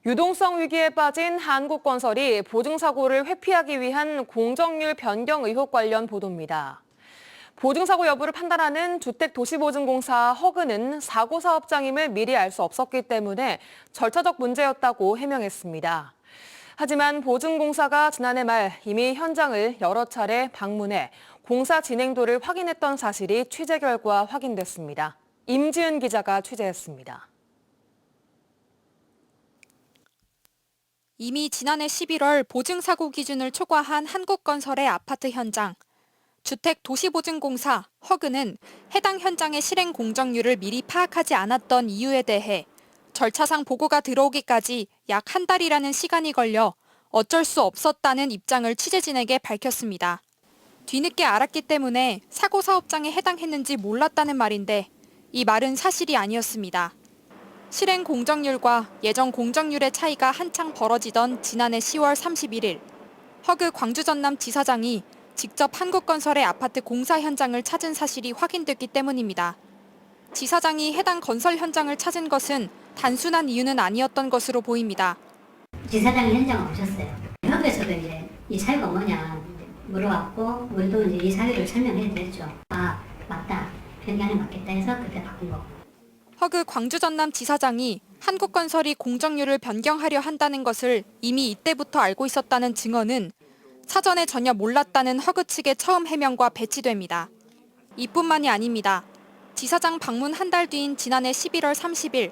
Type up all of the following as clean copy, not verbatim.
유동성 위기에 빠진 한국건설이 보증사고를 회피하기 위한 공정률 변경 의혹 관련 보도입니다. 보증사고 여부를 판단하는 주택도시보증공사 허그는 사고 사업장임을 미리 알 수 없었기 때문에 절차적 문제였다고 해명했습니다. 하지만 보증공사가 지난해 말 이미 현장을 여러 차례 방문해 공사 진행도를 확인했던 사실이 취재 결과 확인됐습니다. 임지은 기자가 취재했습니다. 이미 지난해 11월 보증사고 기준을 초과한 한국건설의 아파트 현장. 주택도시보증공사 허그는 해당 현장의 실행 공정률을 미리 파악하지 않았던 이유에 대해 절차상 보고가 들어오기까지 약 한 달이라는 시간이 걸려 어쩔 수 없었다는 입장을 취재진에게 밝혔습니다. 뒤늦게 알았기 때문에 사고 사업장에 해당했는지 몰랐다는 말인데 이 말은 사실이 아니었습니다. 실행 공정률과 예정 공정률의 차이가 한창 벌어지던 지난해 10월 31일, 허그 광주 전남 지사장이 직접 한국건설의 아파트 공사 현장을 찾은 사실이 확인됐기 때문입니다. 지사장이 해당 건설 현장을 찾은 것은 단순한 이유는 아니었던 것으로 보입니다. 지사장이 현장을 오셨어요. 협에서도 이제 이 사유가 뭐냐 물어봤고 우리도 이제 이 사유를 설명해 드렸죠. 아 맞다. 변경이 맞겠다 해서 그때 바꾼 거고. 허그 광주 전남 지사장이 한국건설이 공정률을 변경하려 한다는 것을 이미 이때부터 알고 있었다는 증언은 사전에 전혀 몰랐다는 허그 측의 처음 해명과 배치됩니다. 이뿐만이 아닙니다. 지사장 방문 한 달 뒤인 지난해 11월 30일,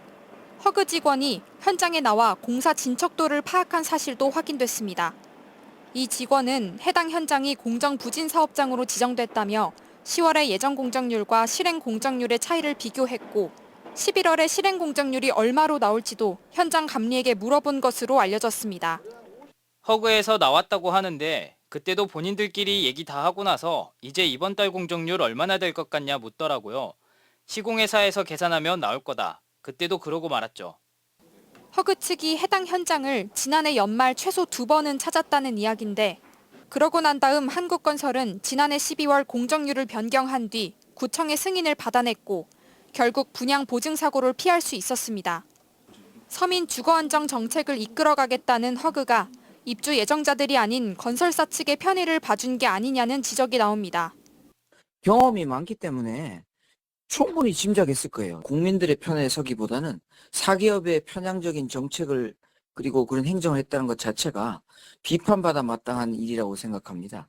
허그 직원이 현장에 나와 공사 진척도를 파악한 사실도 확인됐습니다. 이 직원은 해당 현장이 공정부진 사업장으로 지정됐다며 10월의 예정 공정률과 실행 공정률의 차이를 비교했고 11월에 실행 공정률이 얼마로 나올지도 현장 감리에게 물어본 것으로 알려졌습니다. 허그에서 나왔다고 하는데 그때도 본인들끼리 얘기 다 하고 나서 이제 이번 달 공정률 얼마나 될 것 같냐 묻더라고요. 시공회사에서 계산하면 나올 거다. 그때도 그러고 말았죠. 허그 측이 해당 현장을 지난해 연말 최소 2번은 찾았다는 이야기인데 그러고 난 다음 한국건설은 지난해 12월 공정률을 변경한 뒤 구청의 승인을 받아냈고 결국 분양 보증 사고를 피할 수 있었습니다. 서민 주거 안정 정책을 이끌어가겠다는 허그가 입주 예정자들이 아닌 건설사 측의 편의를 봐준 게 아니냐는 지적이 나옵니다. 경험이 많기 때문에 충분히 짐작했을 거예요. 국민들의 편에 서기보다는 사기업의 편향적인 정책을 그리고 그런 행정을 했다는 것 자체가 비판받아 마땅한 일이라고 생각합니다.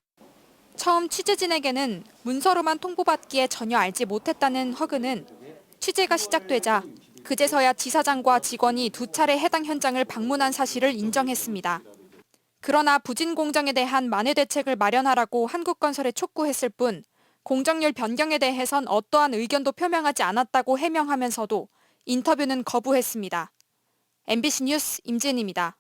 처음 취재진에게는 문서로만 통보받기에 전혀 알지 못했다는 허그는 취재가 시작되자 그제서야 지사장과 직원이 2차례 해당 현장을 방문한 사실을 인정했습니다. 그러나 부진 공정에 대한 만회 대책을 마련하라고 한국건설에 촉구했을 뿐 공정률 변경에 대해선 어떠한 의견도 표명하지 않았다고 해명하면서도 인터뷰는 거부했습니다. MBC 뉴스 임진입니다.